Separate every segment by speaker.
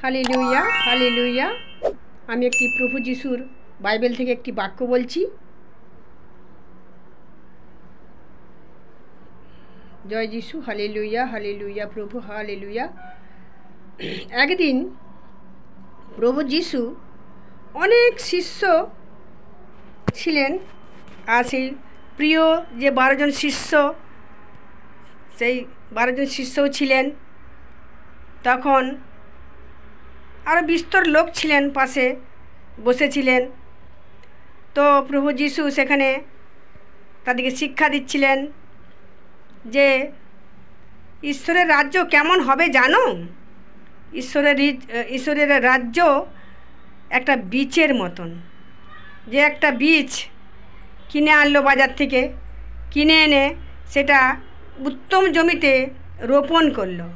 Speaker 1: Hallelujah hallelujah. আমি একটি প্রভু যিশুর বাইবেল থেকে একটি বাক্য বলছি। জয় যিশু, হালেলুয়া হালেলুয়া। প্রভু হালেলুয়া। একদিন প্রভু যিশু অনেক শিষ্য ছিলেন, আর সেই প্রিয় যে 12 জন শিষ্য, সেই 12 জন শিষ্যও ছিলেন। তখন আরও বিস্তর লোক ছিলেন, পাশে বসেছিলেন। তো প্রভু যিশু সেখানে তাদেরকে শিক্ষা দিচ্ছিলেন যে ঈশ্বরের রাজ্য কেমন হবে জানো? ঈশ্বরের রাজ্য একটা বীজের মতন। যে একটা বীজ কিনে আনলো বাজার থেকে, কিনে এনে সেটা উত্তম জমিতে রোপণ করলো।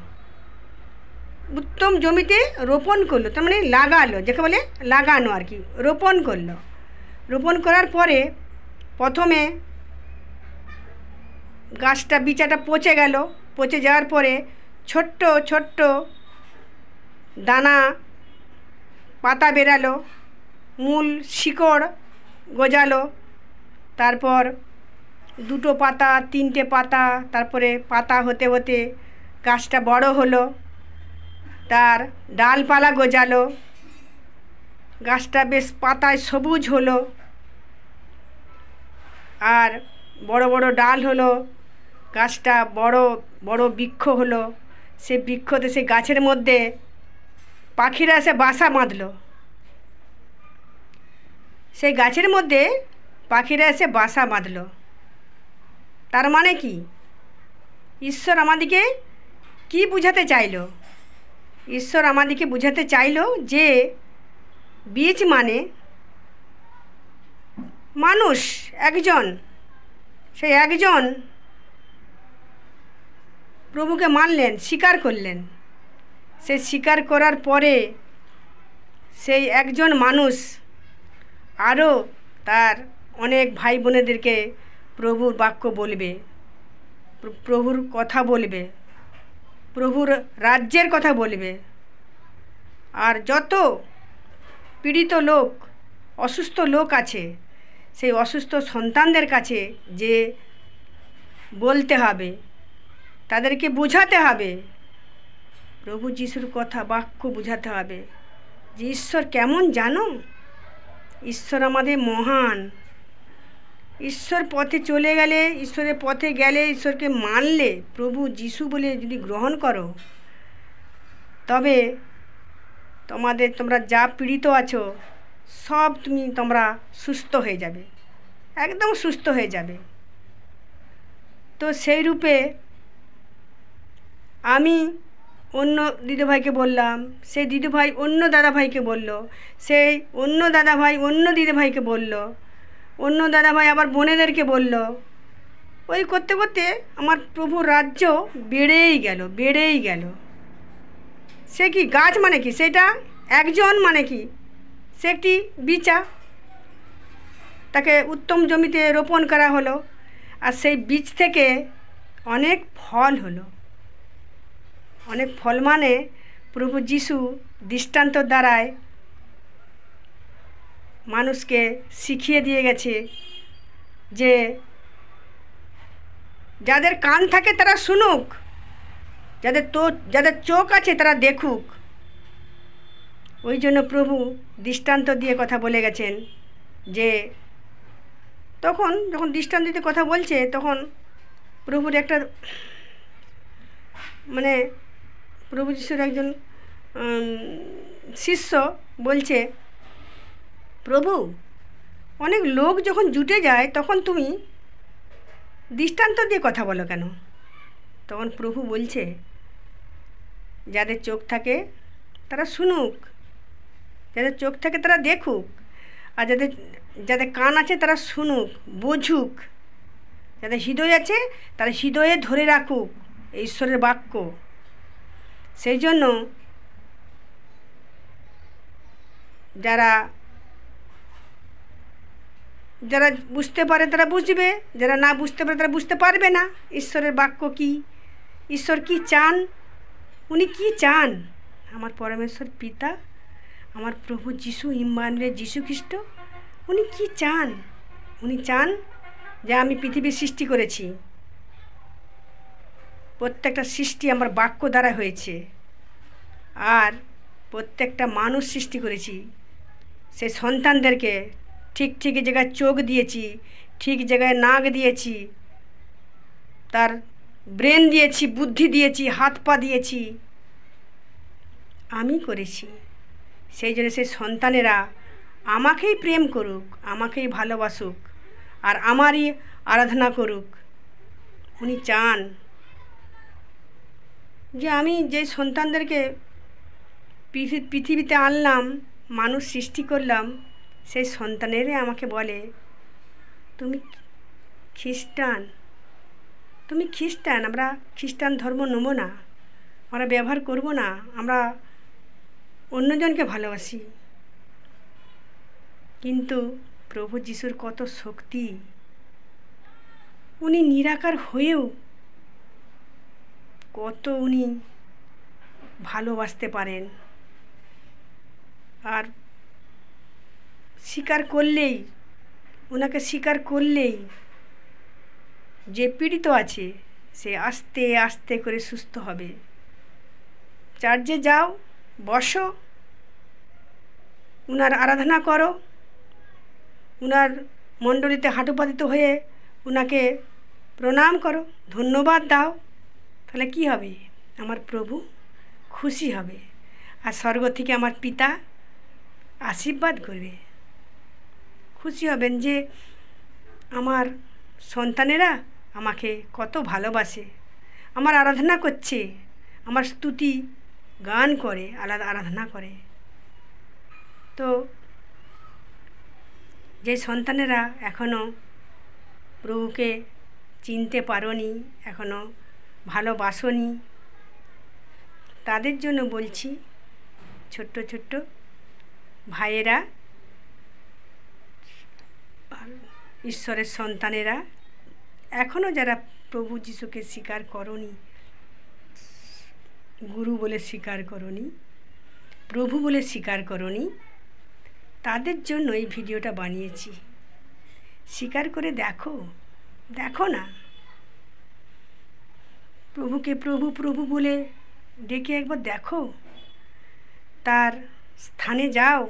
Speaker 1: উত্তম জমিতে রোপণ করলো, তার মানে লাগালো, যাকে বলে লাগানো আর কি, রোপণ করলো। রোপণ করার পরে প্রথমে গাছটা, বিচাটা পচে গেল। পচে যাওয়ার পরে ছোট্ট ছোট্ট দানা পাতা বেরালো, মূল শিকড় গজালো। তারপর 2টো পাতা, 3টে পাতা, তারপরে পাতা হতে হতে গাছটা বড় হলো, তার ডালপালা গজালো, গাছটা বেশ পাতায় সবুজ হলো, আর বড় বড় ডাল হলো, গাছটা বড় বড় বৃক্ষ হলো। সে বৃক্ষতে, সেই গাছের মধ্যে পাখিরা এসে বাসা বাঁধলো। সেই গাছের মধ্যে পাখিরা এসে বাসা বাঁধলো। তার মানে কি? ঈশ্বর আমাদেরকে কি বুঝাতে চাইলো? ঈশ্বর আমাদেরকে বুঝাতে চাইলো যে বীজ মানে মানুষ একজন। সেই একজন প্রভুকে মানলেন, স্বীকার করলেন। সে স্বীকার করার পরে সেই একজন মানুষ আরও তার অনেক ভাই বোনেদেরকে প্রভুর বাক্য বলবে, প্রভুর কথা বলবে, প্রভুর রাজ্যের কথা বলবে। আর যত পীড়িত লোক, অসুস্থ লোক আছে, সেই অসুস্থ সন্তানদের কাছে যে বলতে হবে, তাদেরকে বোঝাতে হবে, প্রভু যিশুর কথা, বাক্য বোঝাতে হবে যে ঈশ্বর কেমন জানো? ঈশ্বর আমাদের মহান। ঈশ্বর পথে চলে গেলে, ঈশ্বরের পথে গেলে, ঈশ্বরকে মানলে, প্রভু যিশু বলে যদি গ্রহণ করো, তবে তোমরা যা পীড়িত আছো সব তোমরা সুস্থ হয়ে যাবে, একদম সুস্থ হয়ে যাবে। তো সেই রূপে আমি অন্য দিদিভাইকে বললাম, সেই দিদিভাই অন্য দাদাভাইকে বলল, সেই অন্য দাদাভাই অন্য দিদিভাইকে বলল, অন্য দাদাভাই আবার বোনেদেরকে বলল। ওই করতে করতে আমার প্রভুর রাজ্য বেড়েই গেল, বেড়েই গেল। সে কি গাছ মানে কি? সেটা একজন মানে কি? সে একটি বীজা, তাকে উত্তম জমিতে রোপণ করা হলো, আর সেই বীজ থেকে অনেক ফল হলো। অনেক ফল মানে প্রভু যিশু দৃষ্টান্তর দ্বারায় মানুষকে শিখিয়ে দিয়ে গেছে যে যাদের কান থাকে তারা শুনুক, যাদের চোখ আছে তারা দেখুক। ওই জন্য প্রভু দৃষ্টান্ত দিয়ে কথা বলে গেছেন যে তখন যখন দৃষ্টান্ত দিয়ে কথা বলছে, তখন প্রভুর একটা মানে প্রভু যিশুর একজন শিষ্য বলছে, প্রভু অনেক লোক যখন জুটে যায় তখন তুমি দৃষ্টান্ত দিয়ে কথা বলো কেন? তখন প্রভু বলছে, যাদের চোখ থাকে তারা শুনুক, যাদের চোখ থাকে তারা দেখুক, আর যাদের কান আছে তারা শুনুক, বুঝুক, যাদের হৃদয় আছে তারা হৃদয়ে ধরে রাখুক ঈশ্বরের বাক্য। সেই জন্য যারা বুঝতে পারে তারা বুঝবে, যারা না বুঝতে পারে তারা বুঝতে পারবে না ঈশ্বরের বাক্য কি, ঈশ্বর কি চান, উনি কি চান। আমার পরমেশ্বর পিতা, আমার প্রভু যিশু ইম্মানুয়েল যিশু খ্রিস্ট, উনি কি চান? উনি চান যে আমি পৃথিবীর সৃষ্টি করেছি, প্রত্যেকটা সৃষ্টি আমার বাক্য দ্বারা হয়েছে, আর প্রত্যেকটা মানুষ সৃষ্টি করেছি, সেই সন্তানদেরকে ঠিক ঠিক জায়গায় চোখ দিয়েছি, ঠিক জায়গায় নাক দিয়েছি, তার ব্রেন দিয়েছি, বুদ্ধি দিয়েছি, হাত পা দিয়েছি, আমি করেছি। সেই জন্য সেই সন্তানেরা আমাকেই প্রেম করুক, আমাকেই ভালোবাসুক, আর আমারই আরাধনা করুক। উনি চান যে আমি যে সন্তানদেরকে পৃথিবীতে আনলাম, মানুষ সৃষ্টি করলাম, সেই সন্তানেরা আমাকে বলে, তুমি খ্রিস্টান, তুমি খ্রিস্টান, আমরা খ্রিস্টান ধর্ম নেব না, আমরা ব্যবহার করব না, আমরা অন্যজনকে ভালোবাসি। কিন্তু প্রভু যিশুর কত শক্তি, উনি নিরাকার হয়েও কত উনি ভালোবাসতে পারেন। আর স্বীকার করলেই, ওনাকে স্বীকার করলেই যে পীড়িত আছে সে আস্তে আস্তে করে সুস্থ হবে। চার্চে যাও, বসো, উনার আরাধনা করো, উনার মণ্ডলীতে হাঁটুপাতিত হয়ে উনাকে প্রণাম করো, ধন্যবাদ দাও, তাহলে কি হবে? আমার প্রভু খুশি হবে, আর স্বর্গ থেকে আমার পিতা আশীর্বাদ করবে। খুশি হবেন যে আমার সন্তানেরা আমাকে কত ভালোবাসে, আমার আরাধনা করছে, আমার স্তুতি গান করে, আলাদা আরাধনা করে। তো যে সন্তানেরা এখনও প্রভুকে চিনতে পারোনি, এখনও ভালোবাসোনি, তাদের জন্য বলছি, ছোট্ট ছোট্ট ভাইয়েরা, ঈশ্বরের সন্তানেরা, এখনও যারা প্রভু যিশুকে স্বীকার করোনি, গুরু বলে স্বীকার করোনি, প্রভু বলে স্বীকার করোনি, তাদের জন্য এই ভিডিওটা বানিয়েছি। স্বীকার করে দেখো, দেখো না, প্রভুকে প্রভু প্রভু বলে ডেকে একবার দেখো, তার স্থানে যাও,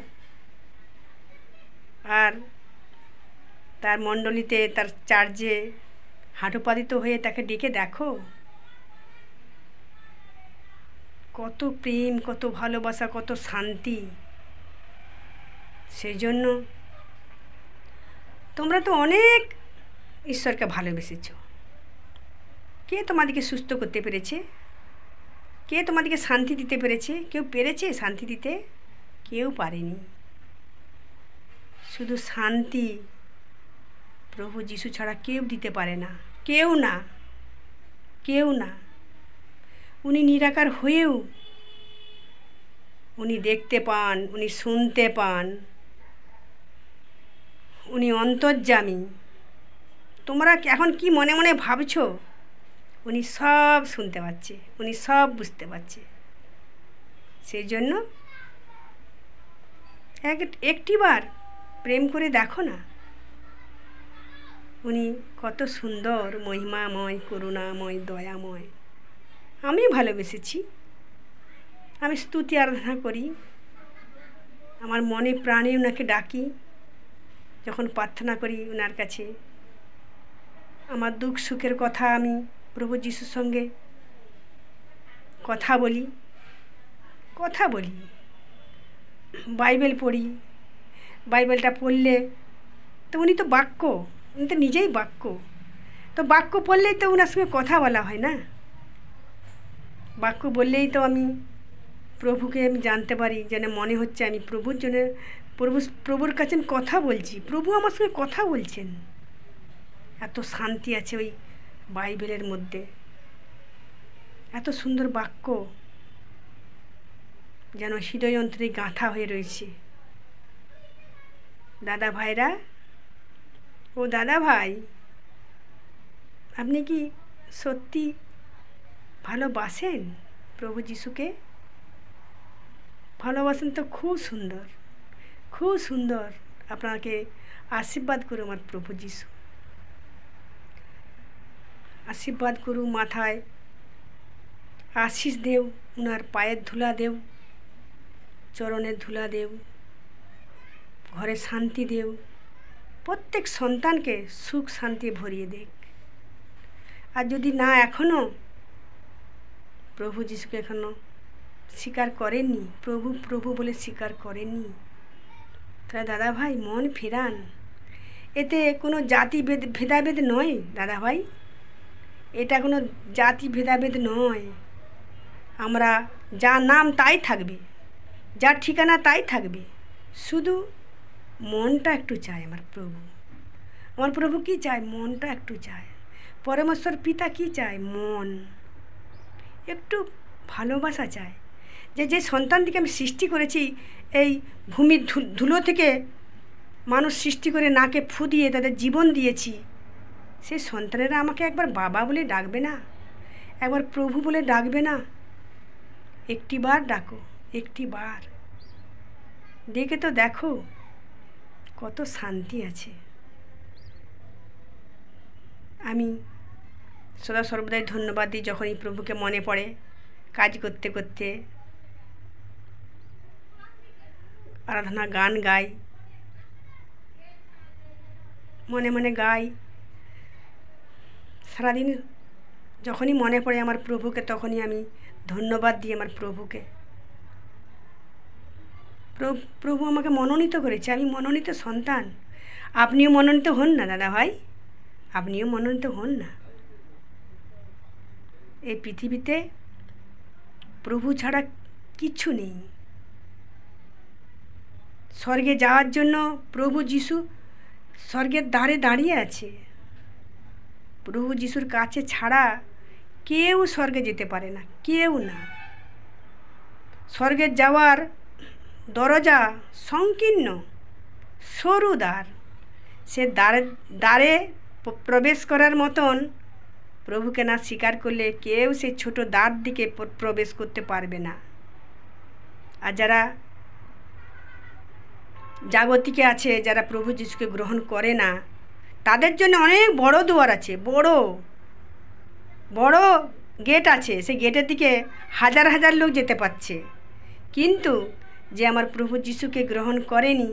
Speaker 1: আর তার মণ্ডলীতে, তার চার্চে হাঁটুপাতিত হয়ে তাকে ডেকে দেখো। কত প্রেম, কত ভালোবাসা, কত শান্তি। সেই জন্য তোমরা তো অনেক ঈশ্বরকে ভালোবেসেছ। কে তোমাদেরকে সুস্থ করতে পেরেছে? কে তোমাদেরকে শান্তি দিতে পেরেছে? কেউ পেরেছে শান্তি দিতে? কেউ পারেনি। শুধু শান্তি প্রভু যিশু ছাড়া কেউ দিতে পারে না, কেউ না, কেউ না। উনি নিরাকার হয়েও উনি দেখতে পান, উনি শুনতে পান, উনি অন্তর্যামী। তোমরা এখন কি মনে মনে ভাবছো? উনি সব শুনতে পাচ্ছে, উনি সব বুঝতে পারছে। সেই জন্য একটিবার প্রেম করে দেখো না, উনি কত সুন্দর, মহিমাময়, করুণাময়, দয়াময়। আমি ভালোবেসেছি, আমি স্তুতি আরাধনা করি, আমার মনে প্রাণে ওনাকে ডাকি, যখন প্রার্থনা করি ওনার কাছে, আমার দুঃখ সুখের কথা আমি প্রভু যিশুর সঙ্গে কথা বলি, বাইবেল পড়ি। বাইবেলটা পড়লে তো উনি তো বাক্য, উনি তো নিজেই বাক্য, তো বাক্য পড়লেই তো ওনার সঙ্গে কথা বলা হয় না। বাক্য বললেই তো আমি প্রভুকে আমি জানতে পারি, যেন মনে হচ্ছে আমি প্রভুর জন্য, প্রভুর কাছে আমি কথা বলছি, প্রভু আমার সঙ্গে কথা বলছেন। এত শান্তি আছে ওই বাইবেলের মধ্যে, এত সুন্দর বাক্য যেন হৃদয়ন্ত্রে গাঁথা হয়ে রয়েছে। দাদা ভাইরা, ও দাদা ভাই, আপনি কি সত্যি ভালোবাসেন প্রভু যিশুকে? ভালোবাসেন তো খুব সুন্দর, খুব সুন্দর। আপনাকে আশীর্বাদ করুন আমার প্রভু যিশু, আশীর্বাদ করুন, মাথায় আশিস দেও, উনার পায়ের ধুলা দেও, চরণের ধুলা দেও, ঘরে শান্তি দেও, প্রত্যেক সন্তানকে সুখ শান্তি ভরিয়ে দেখ। আর যদি না এখনও প্রভু যিশুকে এখনও স্বীকার করেননি, প্রভু প্রভু বলে স্বীকার করেননি, তাহলে দাদা ভাই মন ফেরান। এতে কোনো জাতি ভেদাভেদ নয় দাদা ভাই, এটা কোনো জাতি ভেদাভেদ নয়। আমরা যা নাম তাই থাকবে, যা ঠিকানা তাই থাকবে, শুধু মনটা একটু চায় আমার প্রভু। আমার প্রভু কি চায়? মনটা একটু চায়। পরমেশ্বর পিতা কি চায়? মন, একটু ভালোবাসা চায়। যে সন্তানটিকে আমি সৃষ্টি করেছি, এই ভূমির ধুলো থেকে মানুষ সৃষ্টি করে নাকে ফু দিয়ে তাদের জীবন দিয়েছি, সেই সন্তানেরা আমাকে একবার বাবা বলে ডাকবে না? একবার প্রভু বলে ডাকবে না? একটিবার ডাকো, একটিবার ডেকে তো দেখো কত শান্তি আছে। আমি সদা সর্বদাই ধন্যবাদ দিই যখনই প্রভুকে মনে পড়ে, কাজ করতে করতে আরাধনা গান গাই, মনে মনে গাই। সারাদিন যখনই মনে পড়ে আমার প্রভুকে, তখনই আমি ধন্যবাদ দিই আমার প্রভুকে। প্রভু আমাকে মনোনীত করেছে, আমি মনোনীত সন্তান। আপনিও মনোনীত হন না দাদা ভাই, আপনিও মনোনীত হন না। এই পৃথিবীতে প্রভু ছাড়া কিচ্ছু নেই। স্বর্গে যাওয়ার জন্য প্রভু যিশু স্বর্গের দ্বারে দাঁড়িয়ে আছে। প্রভু যিশুর কাছে ছাড়া কেউ স্বর্গে যেতে পারে না, কেউ না। স্বর্গে যাওয়ার দরজা সংকীর্ণ, সরু দ্বার, সে দ্বারে প্রবেশ করার মতন প্রভুকে না স্বীকার করলে কেউ সেই ছোট দ্বার দিকে প্রবেশ করতে পারবে না। আর যারা জাগতিকে আছে, যারা প্রভু যিশুকে গ্রহণ করে না, তাদের জন্য অনেক বড় দুয়ার আছে, বড় বড় গেট আছে। সেই গেটের দিকে হাজার হাজার লোক যেতে পারছে। কিন্তু যে আমার প্রভু যিশুকে গ্রহণ করেনি,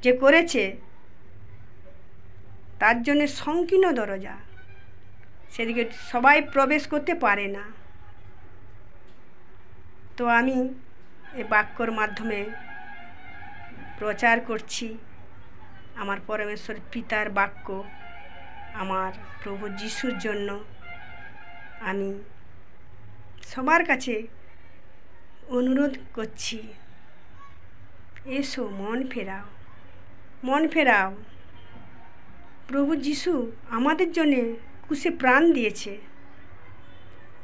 Speaker 1: যে করেছে, তার জন্য সংকীর্ণ দরজা, সেদিকে সবাই প্রবেশ করতে পারে না। তো আমি এই বাক্যর মাধ্যমে প্রচার করছি আমার পরমেশ্বর পিতার বাক্য, আমার প্রভু যিশুর জন্য। আমি সবার কাছে অনুরোধ করছি, এসো, মন ফেরাও, মন ফেরাও। প্রভু যিশু আমাদের জন্যে কুশে প্রাণ দিয়েছে,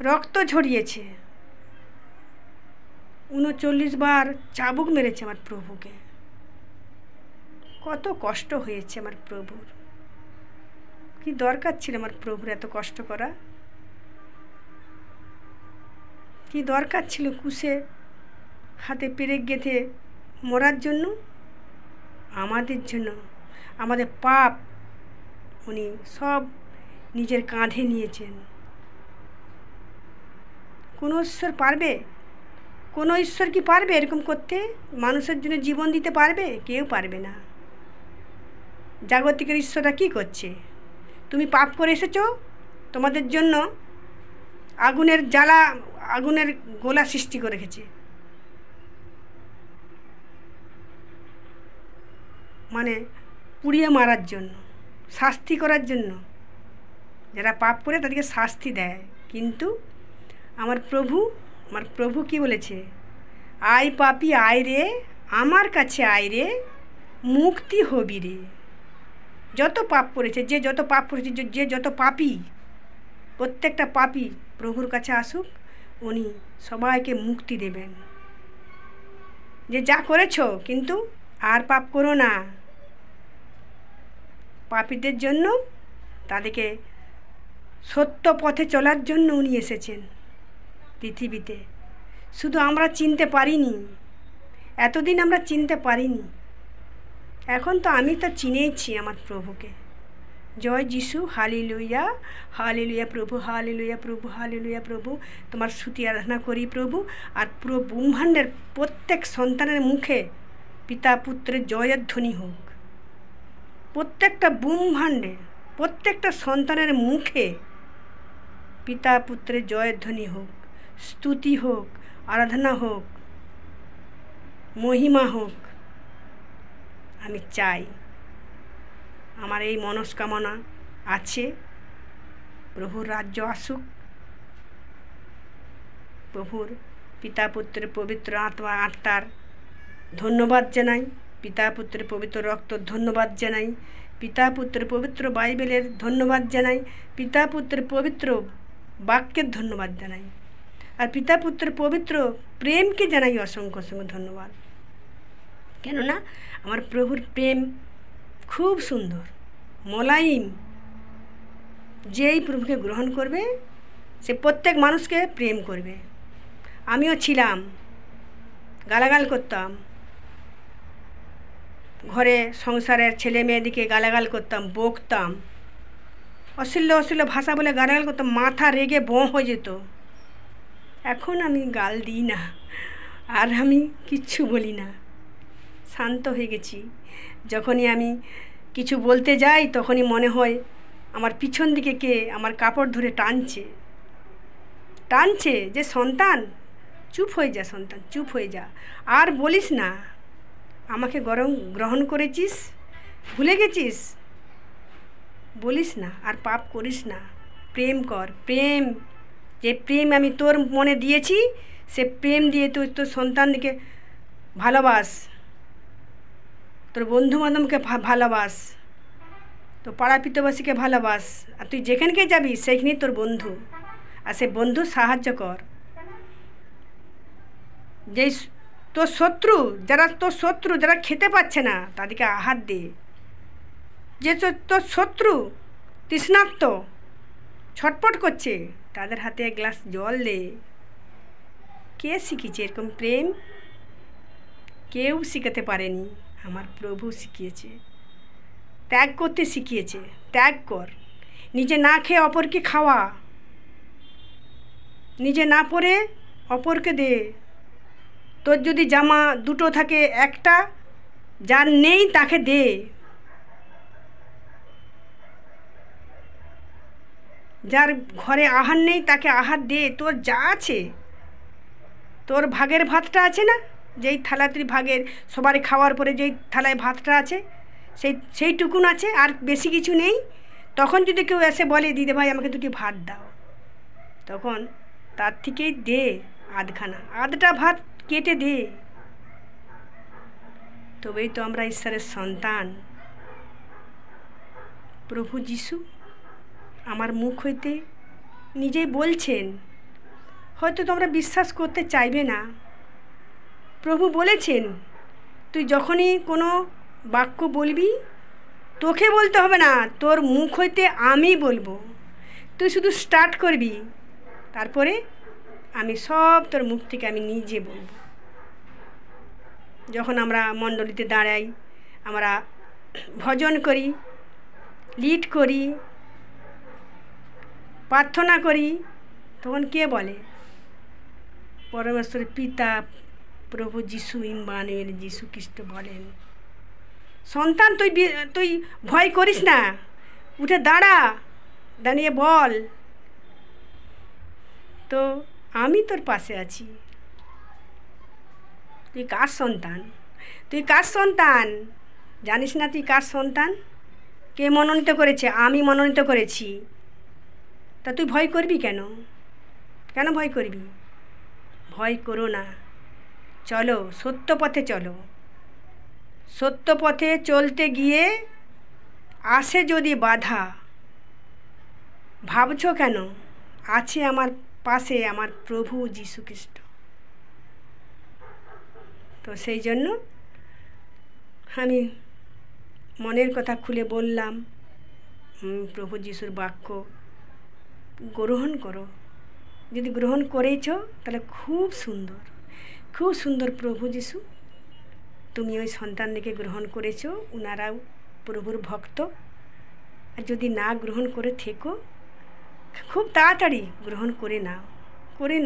Speaker 1: রক্ত ঝরিয়েছে, 39 বার চাবুক মেরেছে আমার প্রভুকে। কত কষ্ট হয়েছে আমার প্রভুর। কি দরকার ছিল আমার প্রভুর এত কষ্ট করা? কি দরকার ছিল কুশে হাতে পেরেক গেঁথে মরার জন্য? আমাদের জন্য, আমাদের পাপ উনি সব নিজের কাঁধে নিয়েছেন। কোনো ঈশ্বর পারবে? কোনো ঈশ্বর কি পারবে এরকম করতে? মানুষের জন্য জীবন দিতে পারবে? কেউ পারবে না। জাগতিকের ঈশ্বররা কী করছে? তুমি পাপ করে এসেছো, তোমাদের জন্য আগুনের জ্বালা, আগুনের গোলা সৃষ্টি করে রেখেছে, মানে পুড়িয়ে মারার জন্য, শাস্তি করার জন্য। যারা পাপ করে তাদেরকে শাস্তি দেয়। কিন্তু আমার প্রভু কি বলেছে? আয় পাপী আয় রে, আমার কাছে আয় রে, মুক্তি হবি রে। যত পাপ করেছে, যে যত পাপ করেছে, যে যত পাপী, প্রত্যেকটা পাপী প্রভুর কাছে আসুক, উনি সবাইকে মুক্তি দেবেন। যে যা করেছো কিন্তু আর পাপ করো না। পাপীদের জন্য, তাদেরকে সত্য পথে চলার জন্য উনি এসেছেন পৃথিবীতে। শুধু আমরা চিনতে পারিনি, এতদিন আমরা চিনতে পারিনি, এখন তো আমি তো চিনেইছি আমার প্রভুকে। জয় যিশু, হালেলুয়া, হালেলুয়া প্রভু, হালেলুয়া প্রভু, হালেলুয়া প্রভু। তোমার স্তুতি আরাধনা করি প্রভু। আর পুরো ব্রহ্মাণ্ডের প্রত্যেক সন্তানের মুখে পিতা পুত্রের জয়ের ধ্বনি হোক। প্রত্যেকটা ব্রহ্মাণ্ডে প্রত্যেকটা সন্তানের মুখে পিতা পুত্রের জয়ের ধ্বনি হোক, স্তুতি হোক, আরাধনা হোক, মহিমা হোক। আমি চাই, আমার এই মনস্কামনা আছে, প্রভুর রাজ্য আসুক। প্রভুর পিতা পুত্রের পবিত্র আত্মার ধন্যবাদ জানাই, পিতা পুত্রের পবিত্র রক্তর ধন্যবাদ জানাই, পিতা পুত্রের পবিত্র বাইবেলের ধন্যবাদ জানাই, পিতা পুত্রের পবিত্র বাক্যের ধন্যবাদ জানাই, আর পিতা পুত্রের পবিত্র প্রেমকে জানাই অসংখ্য অসংখ্য ধন্যবাদ। কেননা আমার প্রভুর প্রেম খুব সুন্দর, মোলায়েম। যেই প্রভুকে গ্রহণ করবে সে প্রত্যেক মানুষকে প্রেম করবে। আমিও ছিলাম, গালাগাল করতাম, ঘরে সংসারের ছেলে মেয়েদিকে গালাগাল করতাম, বকতাম, অশ্লীল অশ্লীল ভাষা বলে গালাগাল করতাম, মাথা রেগে বোঁ হয়ে যেত। এখন আমি গাল দিই না, আর আমি কিচ্ছু বলি না, শান্ত হয়ে গেছি। যখনই আমি কিছু বলতে যাই তখনই মনে হয় আমার পিছন দিকে কে আমার কাপড় ধরে টানছে, যে সন্তান চুপ হয়ে যা, সন্তান চুপ হয়ে যা, আর বলিস না, আমাকে গ্রহণ করেছিস, ভুলে গেছিস, বলিস না, আর পাপ করিস না, প্রেম কর। প্রেম, যে প্রেম আমি তোর মনে দিয়েছি সে প্রেম দিয়ে তুই তোর সন্তানকে ভালোবাস, তোর বন্ধু বান্ধবকে ভালোবাস, তো পাড়া পিতবাসীকে ভালোবাস। আর তুই যেখানকে যাবি সেইখানেই তোর বন্ধু, আর সে বন্ধু সাহায্য কর। যেই তোর শত্রু যারা খেতে পাচ্ছে না তাদেরকে আহার দে। যে তোর শত্রু তৃষ্ণার্ত ছটপট করছে তাদের হাতে এক গ্লাস জল দে। কে শিখিয়েছে এরকম প্রেম? কেউ শিখাতে পারেনি, আমার প্রভু শিখিয়েছে। ত্যাগ করতে শিখিয়েছে, ত্যাগ কর। নিজে না খেয়ে অপরকে খাওয়া, নিজে না পরে অপরকে দে। তোর যদি জামা দুটো থাকে একটা, যার নেই তাকে দে। যার ঘরে আহার নেই তাকে আহার দে। তোর যা আছে, তোর ভাগের ভাতটা আছে না, যেই থালাতে ভাগের সবারই খাওয়ার পরে যেই থালায় ভাতটা আছে সেইটুকুন আছে, আর বেশি কিছু নেই। তখন যদি কেউ এসে বলে দিদি ভাই আমাকে দুটি ভাত দাও, তখন তার থেকেই দে আধটা ভাত কেটে দে। তবেই তো আমরা ঈশ্বরের সন্তান। প্রভু যিশু আমার মুখ হইতে নিজেই বলছেন, হয়তো তোমরা বিশ্বাস করতে চাইবে না। প্রভু বলেছেন, তুই যখনই কোনো বাক্য বলবি তোকে বলতে হবে না, তোর মুখ হইতে আমি বলবো। তুই শুধু স্টার্ট করবি, তারপরে আমি সব তোর মুখ থেকে আমি নিজে বলবো। যখন আমরা মণ্ডলীতে দাঁড়াই, আমরা ভজন করি, লিড করি, প্রার্থনা করি, তখন কে বলে? পরমেশ্বরের পিতা প্রভু যিশু ইম্মানুয়েল যিশু খ্রিস্ট বলেন, সন্তান তুই ভয় করিস না, উঠে দাঁড়িয়ে বল, তো আমি তোর পাশে আছি। তুই কার সন্তান জানিস না? তুই কার সন্তান? কে মনোনীত করেছে? আমি মনোনীত করেছি। তা তুই ভয় করবি কেন? ভয় করবি? ভয় করো না, চলো সত্য পথে চলো। সত্য পথে চলতে গিয়ে আসে যদি বাধা, ভাবছো কেন? আছে আমার পাশে আমার প্রভু যীশু খ্রিস্ট। তো সেই জন্য আমি মনের কথা খুলে বললাম, প্রভু যিশুর বাক্য গ্রহণ করো। যদি গ্রহণ করেছ তাহলে খুব সুন্দর প্রভু যিশু তুমি ওই সন্তানদেরকে গ্রহণ করেছো, ওনারাও প্রভুর ভক্ত। আর যদি না গ্রহণ করে থেকো, খুব তাড়াতাড়ি গ্রহণ করে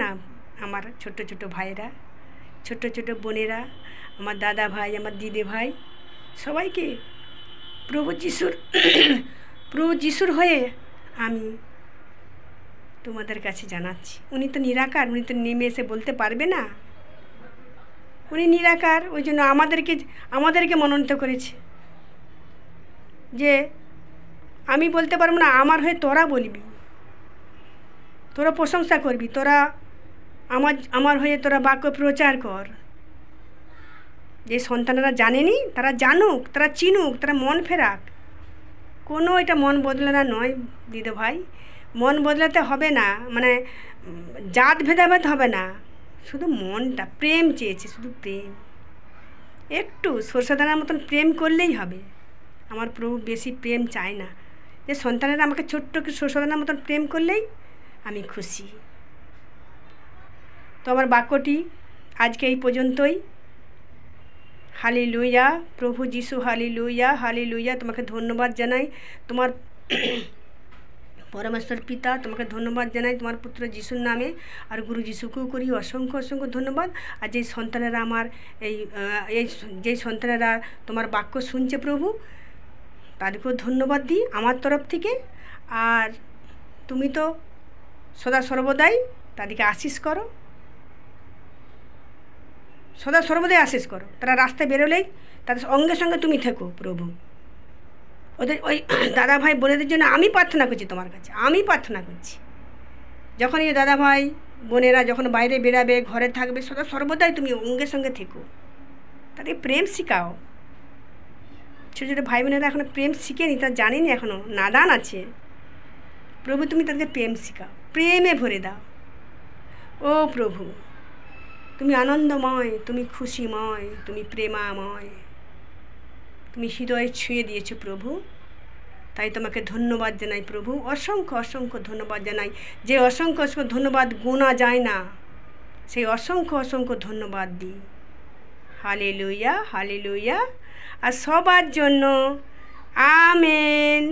Speaker 1: নাও আমার ছোট ছোট ভাইরা, ছোট ছোট বোনেরা, আমার দাদা ভাই, আমার দিদি ভাই, সবাইকে প্রভু যিশুর হয়ে আমি তোমাদের কাছে জানাচ্ছি। উনি তো নিরাকার, উনি তো নেমে এসে বলতে পারবে না, উনি নিরাকার। ওই জন্য আমাদেরকে মনোনীত করেছে যে আমি বলতে পারবো না, আমার হয়ে তোরা বলবি, তোরা প্রশংসা করবি, তোরা আমার হয়ে তোরা বাক্য প্রচার কর। যে সন্তানেরা জানেনি তারা জানুক, তারা চিনুক, তারা মন ফেরাক। কোনো এটা মন বদলানো নয় দিদি ভাই, মন বদলাতে হবে না, মানে জাত ভেদাভেদ হবে না, শুধু মনটা প্রেম চেয়েছে, শুধু প্রেম। একটু সরষেদানার মতন প্রেম করলেই হবে। আমার প্রভু বেশি প্রেম চায় না, যে সন্তানেরা আমাকে ছোট্ট সরষেদানার মতন প্রেম করলেই আমি খুশি। তো আমার বাক্যটি আজকে এই পর্যন্তই। হালেলুয়া, প্রভু যিশু, হালেলুয়া, হালেলুয়া। তোমাকে ধন্যবাদ জানাই, তোমার পরমেশ্বর পিতা, তোমাকে ধন্যবাদ জানাই তোমার পুত্র যিশুর নামে। আর গুরু যিশুকেও করি অসংখ্য অসংখ্য ধন্যবাদ। আর যেই সন্তানেরা আমার যেই সন্তানেরা তোমার বাক্য শুনছে প্রভু, তাদেরকেও ধন্যবাদ দিই আমার তরফ থেকে। আর তুমি তো সদা সর্বদাই তাদেরকে আশীষ করো, সদা সর্বদাই আশীষ করো। তারা রাস্তায় বেরোলেই তাদের সঙ্গে সঙ্গে তুমি থেকো প্রভু। ওদের ওই দাদা ভাই বোনেদের জন্য আমি প্রার্থনা করছি তোমার কাছে, আমি প্রার্থনা করছি। যখন এই দাদা ভাই বোনেরা যখন বাইরে বেরাবে, ঘরে থাকবে, সদা সর্বদাই তুমি অঙ্গের সঙ্গে থেকো, তাদের প্রেম শিখাও। ছোটো ছোটো ভাই বোনেরা এখনও প্রেম শিখেনি, তারা জানেনি, এখনও নাদান আছে। প্রভু তুমি তাদেরকে প্রেম শিখাও, প্রেমে ভরে দাও। ও প্রভু, তুমি আনন্দময়, তুমি খুশিময়, তুমি প্রেমাময়, তুমি হৃদয়ে ছুঁয়ে দিয়েছো প্রভু। তাই তোমাকে ধন্যবাদ জানাই প্রভু, অসংখ্য অসংখ্য ধন্যবাদ জানাই। যে অসংখ্য অসংখ্য ধন্যবাদ গোনা যায় না, সেই অসংখ্য অসংখ্য ধন্যবাদ দিই। Hallelujah, hallelujah. আর সবার জন্য আমেন।